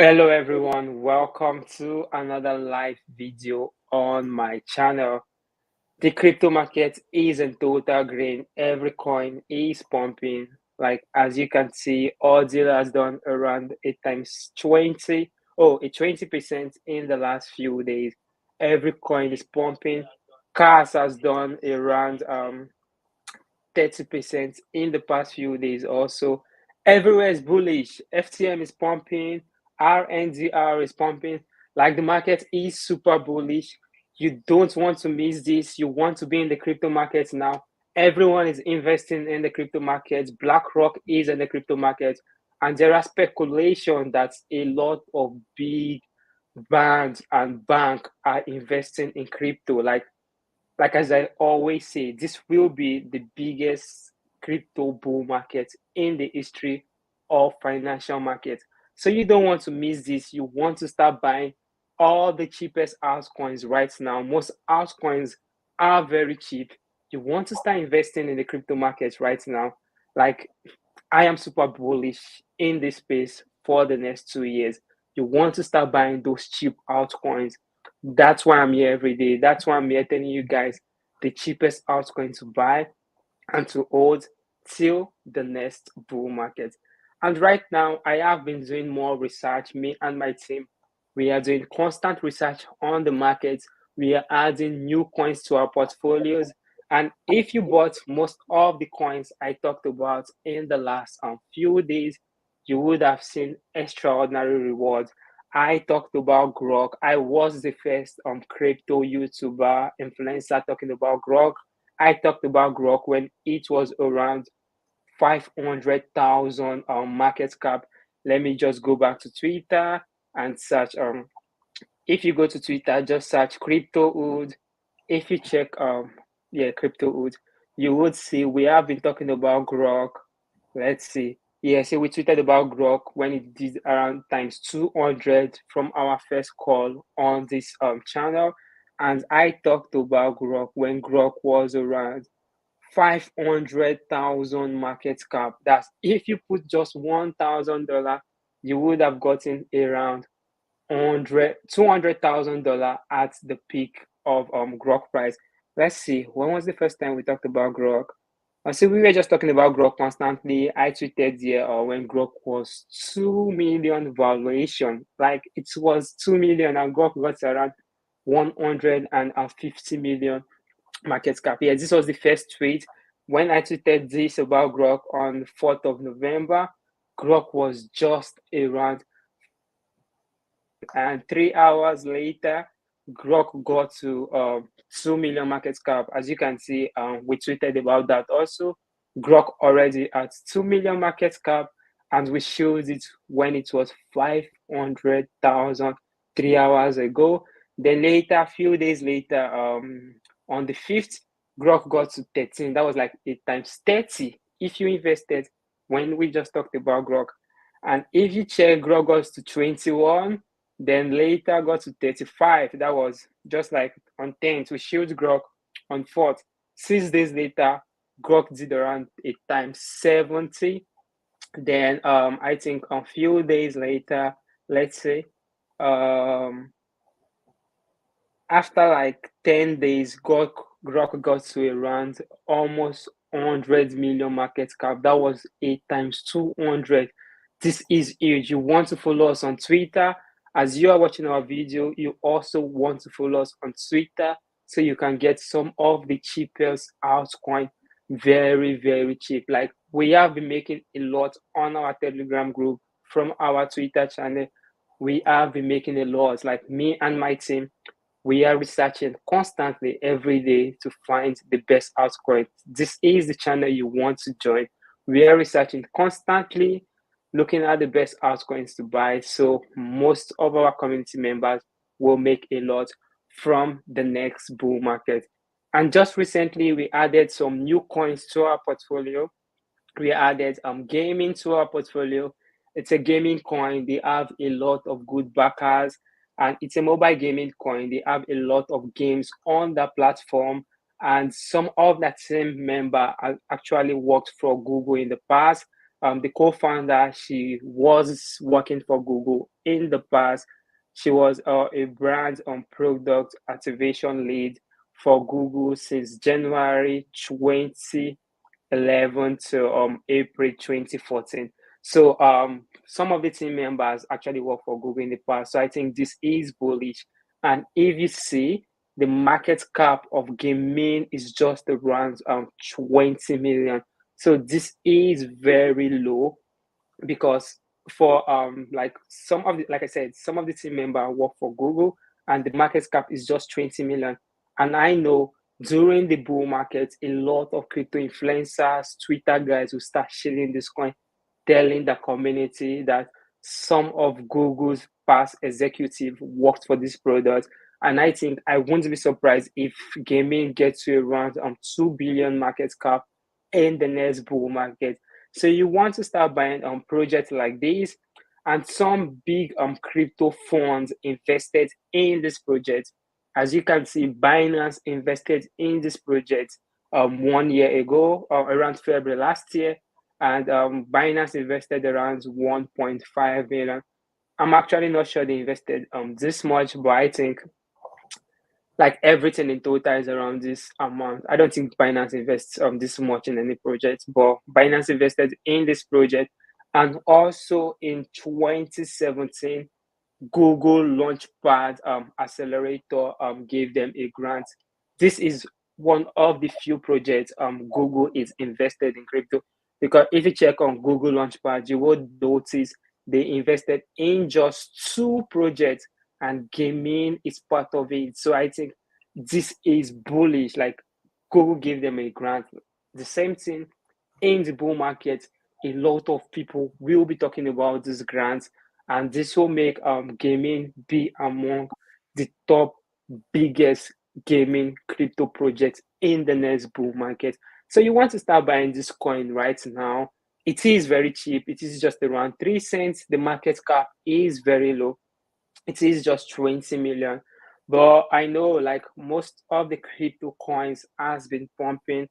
Hello everyone, welcome to another live video on my channel. The crypto market is in total green. Every coin is pumping. Like as you can see, all deal has done around 8 times 20. A 20% in the last few days. Every coin is pumping. Cars has done around 30% in the past few days also. Everywhere is bullish. FTM is pumping, RNDR is pumping. Like the market is super bullish. You don't want to miss this. You want to be in the crypto markets now. Everyone is investing in the crypto markets. BlackRock is in the crypto market. And there are speculation that a lot of big banks and bank are investing in crypto. Like as I always say, this will be the biggest crypto bull market in the history of financial markets. So you don't want to miss this. You want to start buying all the cheapest altcoins right now. Most altcoins are very cheap. You want to start investing in the crypto markets right now. Like I am super bullish in this space for the next 2 years. You want to start buying those cheap altcoins. That's why I'm here every day. That's why I'm here telling you guys the cheapest altcoin to buy and to hold till the next bull market. And right now, I have been doing more research. Me and my team, we are doing constant research on the markets. We are adding new coins to our portfolios. And if you bought most of the coins I talked about in the last few days, you would have seen extraordinary rewards. I talked about Grok. I was the first crypto YouTuber influencer talking about Grok. I talked about Grok when it was around 500,000 market cap. Let me just go back to Twitter and search. If you go to Twitter, just search crypto hood. If you check crypto hood, you would see we have been talking about Grok. Let's see. Yeah, so we tweeted about Grok when it did around times 200 from our first call on this channel. And I talked about Grok when Grok was around 500,000 market cap. That's if you put just $1,000, you would have gotten around $200,000 at the peak of Grok price. Let's see, when was the first time we talked about Grok? So we were just talking about Grok constantly. I tweeted here when Grok was 2 million valuation. Like it was 2 million and Grok got around 150 million market cap. Yeah, this was the first tweet. When I tweeted this about Grok on 4th of November, Grok was just around, and 3 hours later, Grok got to 2 million market cap. As you can see, we tweeted about that also. Grok already at 2 million market cap, and we showed it when it was 500,000 3 hours ago. Then later, a few days later, on the 5th, Grok got to 13. That was like 8 times 30 if you invested when we just talked about Grok. And if you check, Grok got to 21, then later got to 35. That was just like on 10th. We showed Grok on 4th. 6 days later, Grok did around 8 times 70. Then I think a few days later, let's say, after like 10 days, Grok got to around almost 100 million market cap. That was 8 times 200. This is huge. You want to follow us on Twitter. As you are watching our video, you also want to follow us on Twitter so you can get some of the cheapest altcoin very, very cheap. Like we have been making a lot on our Telegram group from our Twitter channel. We have been making a lot. Like me and my team, we are researching constantly every day to find the best altcoin. This is the channel you want to join. We are researching constantly, looking at the best altcoins to buy. So most of our community members will make a lot from the next bull market. And just recently, we added some new coins to our portfolio. We added gaming to our portfolio. It's a gaming coin. They have a lot of good backers, and it's a mobile gaming coin. They have a lot of games on the platform, and some of that same member actually worked for Google in the past. The co-founder, she was working for Google in the past. She was a brand product activation lead for Google since January 2011 to April 2014. So some of the team members actually work for Google in the past. So I think this is bullish. And if you see, the market cap of gaming is just around 20 million. So this is very low because for like some of the, like I said, some of the team member work for Google and the market cap is just 20 million. And I know during the bull market, a lot of crypto influencers, Twitter guys will start shilling this coin, telling the community that some of Google's past executive worked for this product. And I think I wouldn't be surprised if gaming gets to around 2 billion market cap in the next bull market. So you want to start buying projects like this, and some big crypto funds invested in this project. As you can see, Binance invested in this project 1 year ago, around February last year, and Binance invested around 1.5 million. I'm actually not sure they invested this much, but I think like everything in total is around this amount. I don't think Binance invests this much in any project, but Binance invested in this project. And also in 2017, Google Launchpad Accelerator gave them a grant. This is one of the few projects Google is invested in crypto, because if you check on Google Launchpad, you will notice they invested in just two projects and gaming is part of it. So I think this is bullish. Like Google gave them a grant. The same thing in the bull market, a lot of people will be talking about these grants, and this will make gaming be among the top biggest gaming crypto projects in the next bull market. So you want to start buying this coin right now. It is very cheap. It is just around 3 cents. The market cap is very low. It is just 20 million. But I know like most of the crypto coins has been pumping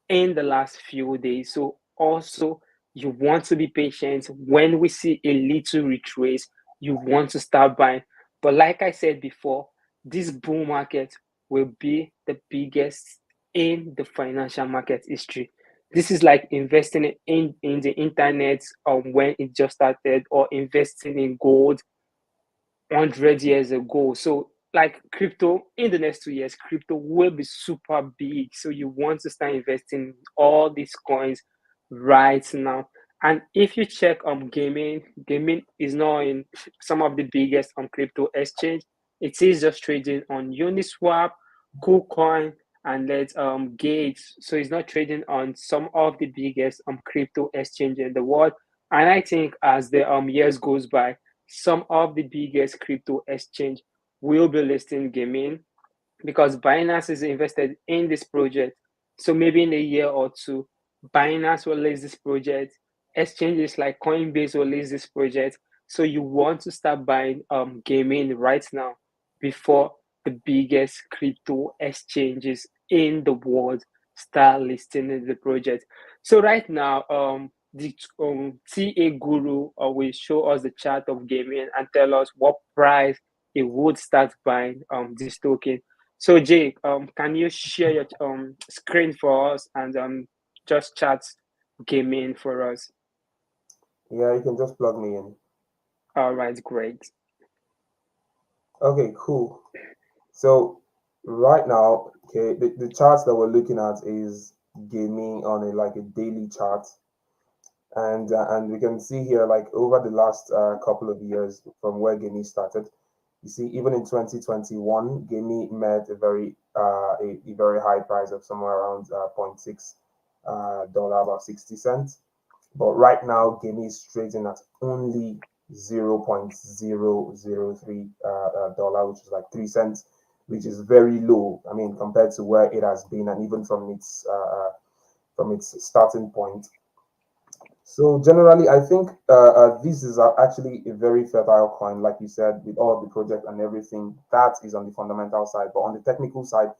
in the last few days. So also you want to be patient. When we see a little retrace, you want to start buying. But like I said before, this bull market will be the biggest in the financial market history. This is like investing in the internet when it just started, or investing in gold 100 years ago. So, like crypto, in the next 2 years, crypto will be super big. So, you want to start investing in all these coins right now. And if you check gaming, gaming is now in some of the biggest crypto exchange. It is just trading on Uniswap, KuCoin, and let's Gate. So it's not trading on some of the biggest crypto exchange in the world. And I think as the years goes by, some of the biggest crypto exchange will be listing gaming, because Binance is invested in this project. So maybe in a year or two, Binance will list this project. Exchanges like Coinbase will list this project. So you want to start buying gaming right now before the biggest crypto exchanges in the world start listing the project. So right now, the TA Guru will show us the chart of gaming and tell us what price it would start buying this token. So Jake, can you share your screen for us and just chat gaming for us? Yeah, you can just plug me in. All right, great. Okay, cool. So right now, okay, the charts that we're looking at is gaming on a like a daily chart, and we can see here like over the last couple of years from where gaming started. You see, even in 2021, gaming met a very high price of somewhere around point 0.6 dollar, about 60 cents. But right now, gaming is trading at only 0.003 dollar, which is like 3 cents, which is very low. I mean, compared to where it has been, and even from its starting point. So generally, I think this is actually a very fertile coin, like you said, with all the project and everything. That is on the fundamental side, but on the technical side,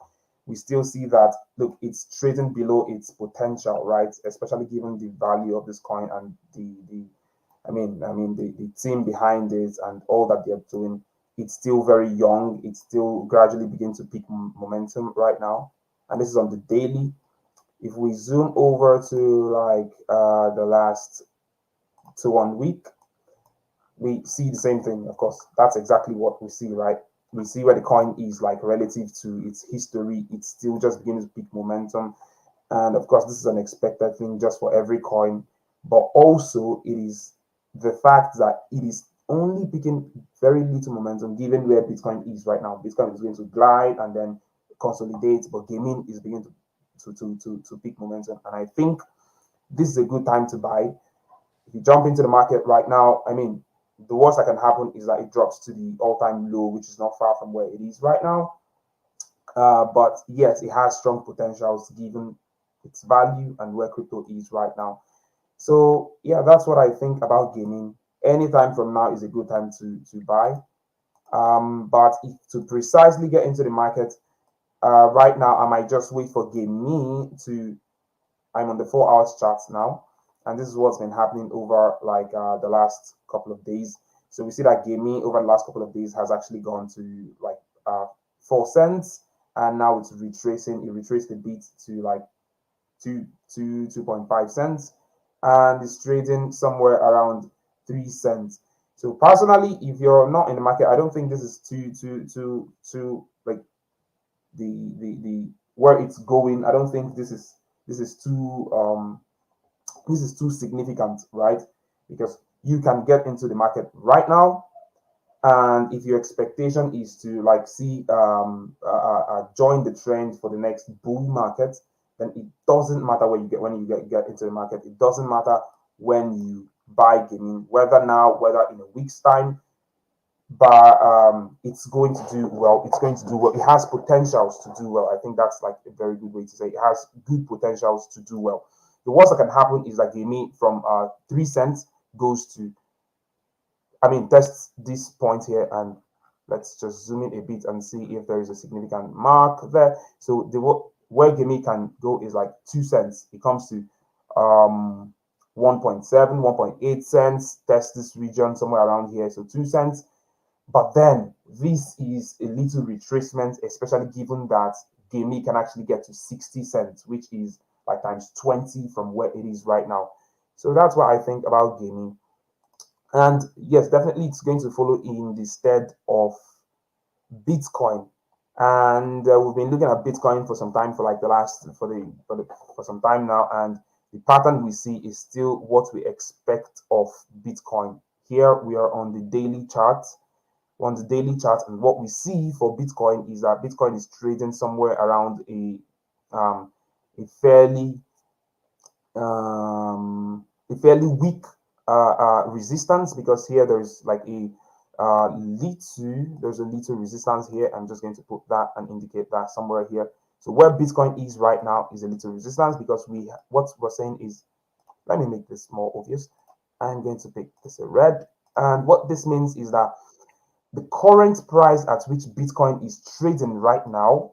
we still see that, look, it's trading below its potential, right? Especially given the value of this coin and the the team behind it and all that they're doing. It's still very young. It's still gradually beginning to pick momentum right now. And this is on the daily. If we zoom over to like the last to 1 week, we see the same thing. Of course, that's exactly what we see, right? We see where the coin is like relative to its history. It's still just beginning to pick momentum. And of course, this is an expected thing just for every coin. But also, it is the fact that it is only picking very little momentum given where Bitcoin is right now. Bitcoin is going to glide and then consolidate, but gaming is beginning to pick momentum. And I think this is a good time to buy. If you jump into the market right now, the worst that can happen is that it drops to the all-time low, which is not far from where it is right now. But yes, it has strong potentials given its value and where crypto is right now. So yeah, that's what I think about gaming. Anytime from now is a good time to buy. But if to precisely get into the market, right now I might just wait for gaming to. I'm on the 4 hours chart now, and this is what's been happening over like the last couple of days. So we see that gaming over the last couple of days has actually gone to like 4 cents, and now it's retracing. It retraced a bit to like 2.5 cents, and it's trading somewhere around 3 cents. So personally, if you're not in the market, I don't think this is too like the where it's going. I don't think this is too this is too significant, right? Because you can get into the market right now, and if your expectation is to like see join the trend for the next bull market, then it doesn't matter where you get when you get into the market. It doesn't matter when you buy gaming, whether now, whether in a week's time, but it's going to do well. It's going to do well. It has potentials to do well. I think that's like a very good way to say it. It has good potentials to do well. The worst that can happen is that gaming from 3 cents goes to, test this point here, and let's just zoom in a bit and see if there is a significant mark there. So the where gaming can go is like 2 cents. It comes to 1.7, 1.8 cents. Test this region somewhere around here. So 2 cents. But then this is a little retracement, especially given that gaming can actually get to 60 cents, which is like times 20 from where it is right now. So that's what I think about gaming. And yes, definitely it's going to follow in the stead of Bitcoin. And we've been looking at Bitcoin for some time, for like the last for some time now, and the pattern we see is still what we expect of Bitcoin. Here we are on the daily chart. And what we see for Bitcoin is that Bitcoin is trading somewhere around a fairly weak resistance, because here there's like there's a little resistance here. I'm just going to put that and indicate that somewhere here. So where Bitcoin is right now is a little resistance, because what we're saying is, let me make this more obvious. I'm going to pick this a red, and what this means is that the current price at which Bitcoin is trading right now,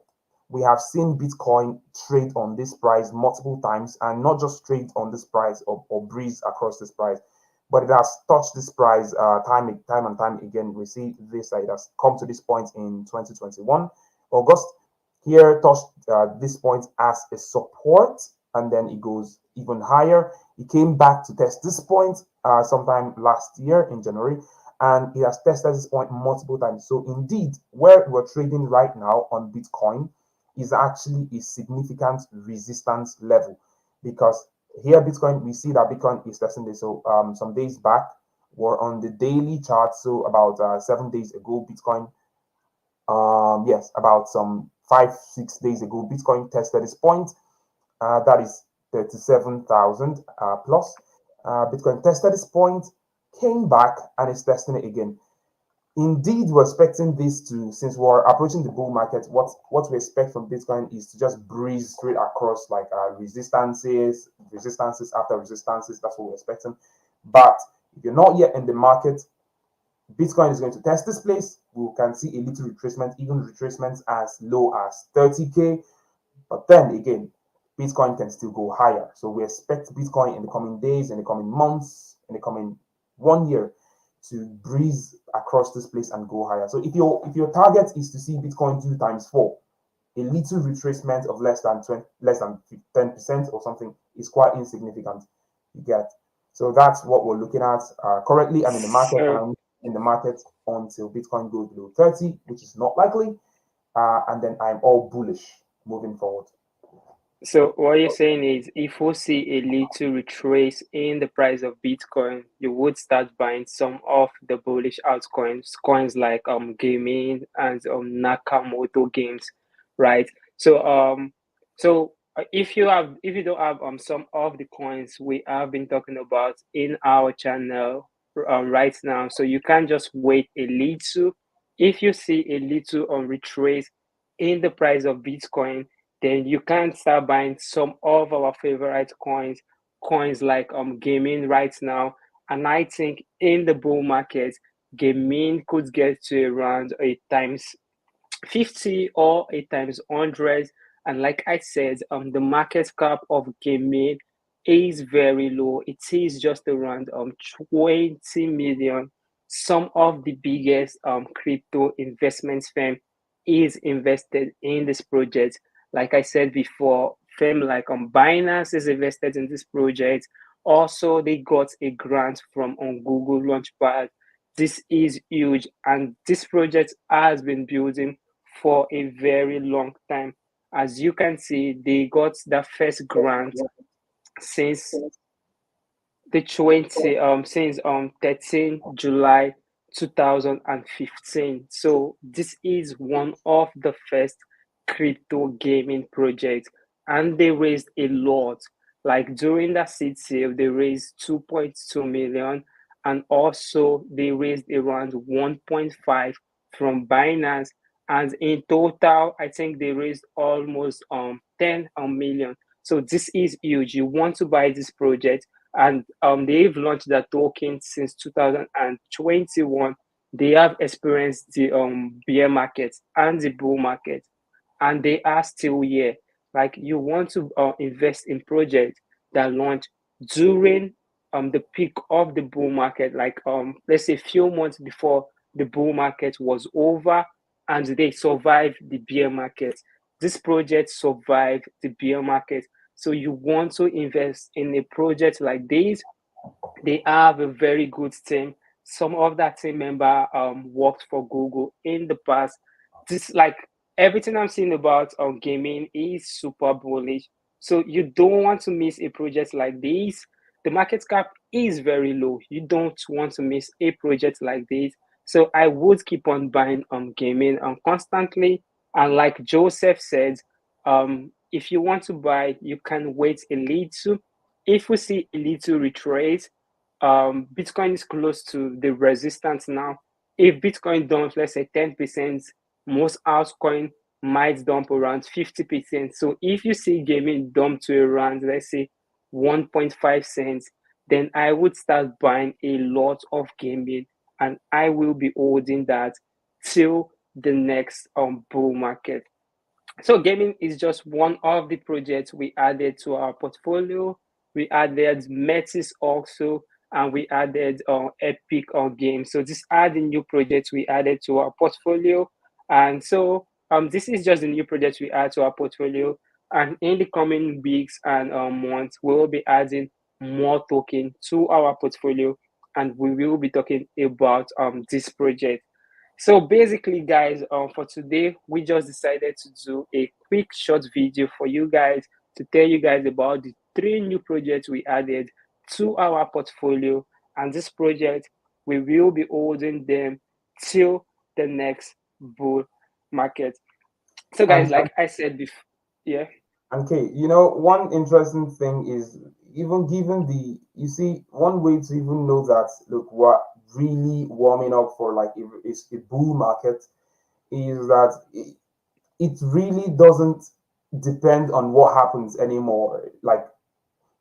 we have seen Bitcoin trade on this price multiple times, and not just trade on this price or breeze across this price, but it has touched this price time and time again. We see this, it has come to this point in 2021 August. Here touched this point as a support, and then it goes even higher. It came back to test this point sometime last year in January, and it has tested this point multiple times. So indeed, where we're trading right now on Bitcoin is actually a significant resistance level, because here Bitcoin, we see that Bitcoin is testing this. So some days back, we're on the daily chart. So about 7 days ago, Bitcoin, yes, about some 5-6 days ago, Bitcoin tested this point. That is 37,000 plus. Bitcoin tested this point, came back, and is testing it again. Indeed, we're expecting this to, since we're approaching the bull market, what we expect from Bitcoin is to just breeze straight across like resistances after resistances. That's what we're expecting. But if you're not yet in the market, Bitcoin is going to test this place. We can see a little retracement, even retracements as low as 30K. But then again, Bitcoin can still go higher. So we expect Bitcoin in the coming days, in the coming months, in the coming 1 year to breeze across this place and go higher. So if your target is to see Bitcoin do times four, a little retracement of less than 10% or something is quite insignificant. You get. So that's what we're looking at. Currently, I'm in the market and So I'm in the market until Bitcoin goes below 30, which is not likely. And then I'm all bullish moving forward. So what you're saying is, if we see a little retrace in the price of Bitcoin, you would start buying some of the bullish altcoins, coins like gaming and Nakamoto games, right? So if you don't have some of the coins we have been talking about in our channel right now, so you can just wait a little. If you see a little retrace in the price of Bitcoin, then you can start buying some of our favorite coins like gaming right now. And I think in the bull market, gaming could get to around a times 50 or a times 100. And like I said, the market cap of gaming is very low. It is just around 20 million. Some of the biggest crypto investment firm is invested in this project. Like I said before, firm like Binance is invested in this project. Also, they got a grant from on Google Launchpad. This is huge, and this project has been building for a very long time. As you can see, they got the first grant since the 20 since 13 July 2015. So this is one of the first crypto gaming projects, and they raised a lot. Like during the seed sale, they raised 2.2 million, and also they raised around 1.5 from Binance. And in total, I think they raised almost 10 million. So this is huge. You want to buy this project, and they've launched their token since 2021. They have experienced the bear market and the bull market, and they are still here. Like, you want to invest in projects that launch during the peak of the bull market, like let's say a few months before the bull market was over, and they survived the bear market. This project survived the bear market. So you want to invest in a project like this. They have a very good team. Some of that team member worked for Google in the past. This, like, everything I'm seeing about gaming is super bullish. So you don't want to miss a project like this. The market cap is very low. You don't want to miss a project like this. So I would keep on buying gaming constantly. And like Joseph said, if you want to buy, you can wait a little. If we see a little retrace, Bitcoin is close to the resistance now. If Bitcoin dumps, let's say 10%, most altcoin might dump around 50%. So if you see gaming dump to around, let's say 1.5 cents, then I would start buying a lot of gaming, and I will be holding that till the next bull market. So gaming is just one of the projects we added to our portfolio. We added Metis also, and we added Epic Games. So these are the new projects we added to our portfolio. And so this is just the new projects we add to our portfolio. And in the coming weeks and months, we will be adding more token to our portfolio, and we will be talking about this project. So basically, guys, for today, we just decided to do a quick short video for you guys to tell you guys about the three new projects we added to our portfolio. And this project, we will be holding them till the next bull market. So, guys, And like I said before, yeah. Okay, one interesting thing is, even given the, you see, one way to even know that, look, we're really warming up for like a bull market is that it really doesn't depend on what happens anymore. Like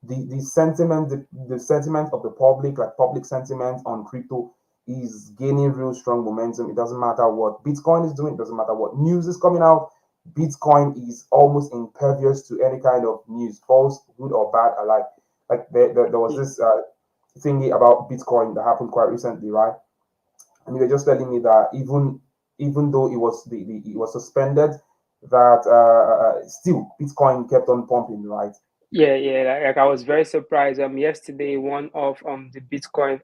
the sentiment, the sentiment of the public, like public sentiment on crypto is gaining real strong momentum. It doesn't matter what Bitcoin is doing, it doesn't matter what news is coming out. Bitcoin is almost impervious to any kind of news, false, good or bad alike. Like there was this thingy about Bitcoin that happened quite recently, right? And you were just telling me that even though it was suspended, that still Bitcoin kept on pumping, right? Yeah, yeah. Like I was very surprised. Yesterday one of the Bitcoin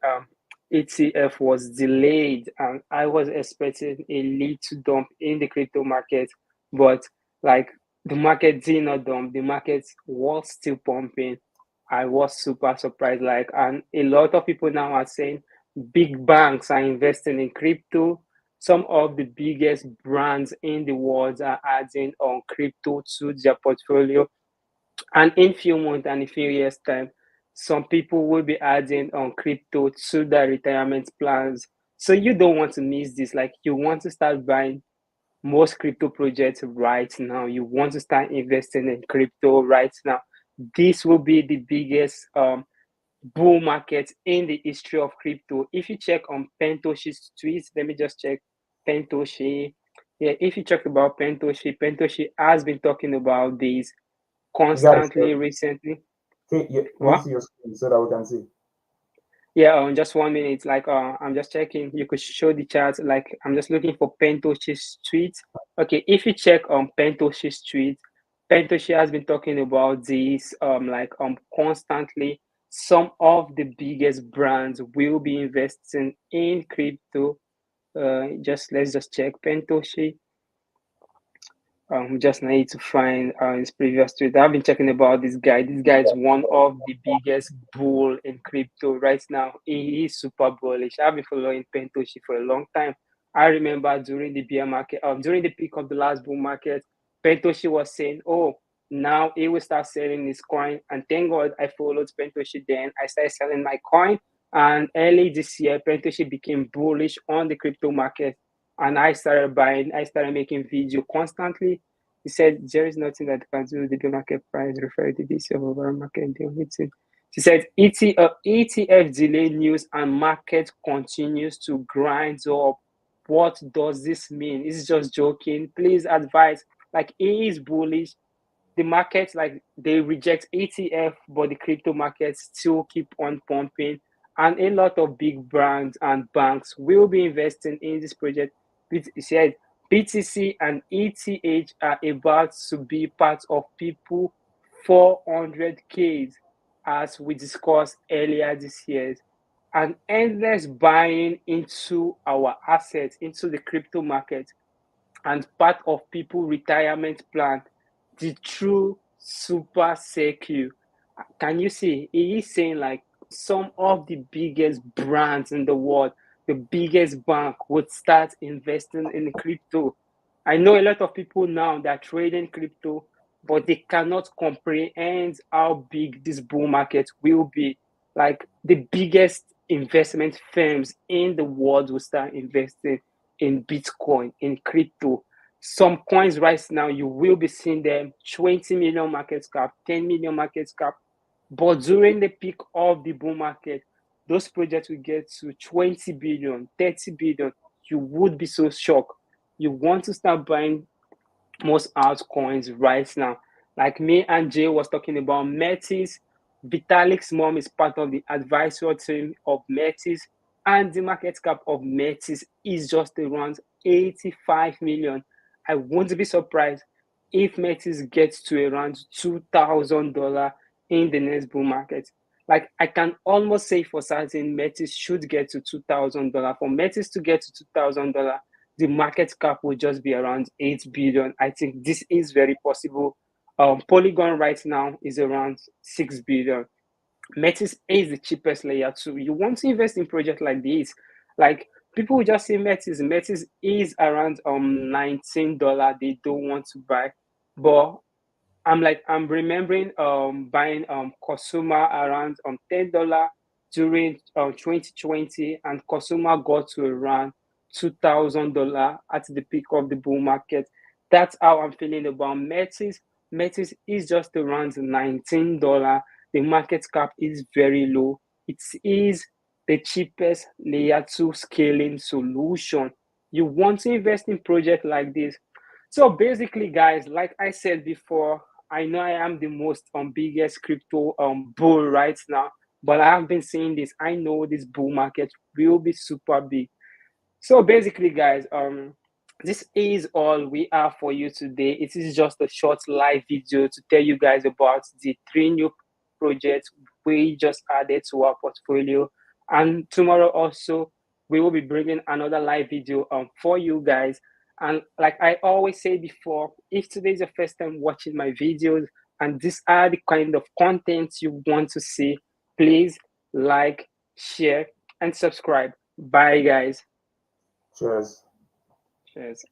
ETF was delayed, and I was expecting a little dump in the crypto market, but like the market did not dump. The market was still pumping. I was super surprised. Like, and a lot of people now are saying big banks are investing in crypto. Some of the biggest brands in the world are adding on crypto to their portfolio, and in few months and a few years time, some people will be adding on crypto to their retirement plans. So you don't want to miss this. Like, you want to start buying most crypto projects right now. You want to start investing in crypto right now. This will be the biggest bull market in the history of crypto. If you check on Pentoshi's tweets, let me just check Pentoshi. Yeah, if you check about Pentoshi, Pentoshi has been talking about this Guys, constantly recently. can you What? see your screen so that we can see? Yeah, just 1 minute. Like, I'm just checking. You could show the chart. Like, I'm just looking for Pentoshi's tweet. Okay, if you check on Pentoshi's tweet, Pentoshi has been talking about this constantly. Some of the biggest brands will be investing in crypto. Just let's just check Pentoshi. Just need to find his previous tweet. I've been checking about this guy. This guy is one of the biggest bull in crypto right now. He is super bullish. I've been following Pentoshi for a long time. I remember during the bear market, during the peak of the last bull market, Pentoshi was saying, "Oh, now he will start selling his coin." And thank God I followed Pentoshi. Then I started selling my coin. And early this year, Pentoshi became bullish on the crypto market, and I started buying. I started making video constantly. He said there is nothing that can do with the market price refer to this of overall market deal meeting. She said ETF delay news and market continues to grind up. What does this mean? Is it just joking? Please advise. Like, he is bullish. The markets, like, they reject ETF, but the crypto markets still keep on pumping. And a lot of big brands and banks will be investing in this project. He said BTC and ETH are about to be part of people 400Ks, as we discussed earlier this year. And endless buying into our assets, into the crypto market, and part of people retirement plan, the true super secure. Can you see? He is saying like some of the biggest brands in the world, the biggest bank would start investing in crypto. I know a lot of people now that are trading crypto, but they cannot comprehend how big this bull market will be. Like, the biggest investment firms in the world will start investing in Bitcoin, in crypto. Some coins right now, you will be seeing them 20 million market cap, 10 million market cap. But during the peak of the bull market, those projects will get to 20 billion, 30 billion. You would be so shocked. You want to start buying most altcoins right now. Like me and Jay was talking about Metis. Vitalik's mom is part of the advisory team of Metis, and the market cap of Metis is just around 85 million. I won't be surprised if Metis gets to around $2,000 in the next bull market. Like, I can almost say for certain Metis should get to $2,000. For Metis to get to $2,000, the market cap will just be around 8 billion. I think this is very possible. Polygon right now is around 6 billion. Metis is the cheapest layer too. You want to invest in project like this, like, people will just say Metis. Metis is around $19. They don't want to buy, but I'm remembering buying Kosuma around $10 during 2020, and Kosuma got to around $2,000 at the peak of the bull market. That's how I'm feeling about Metis. Metis is just around $19. The market cap is very low. It is the cheapest layer 2 scaling solution. You want to invest in project like this, So basically, guys, like I said before, I know I am the most biggest crypto bull right now, but I have been saying this. I know this bull market will be super big. So basically, guys, this is all we have for you today. It is just a short live video to tell you guys about the three new projects we just added to our portfolio. And tomorrow also, we will be bringing another live video for you guys. And like I always say before, if today is your first time watching my videos and these are the kind of content you want to see, please like, share, and subscribe. Bye, guys. Cheers. Cheers.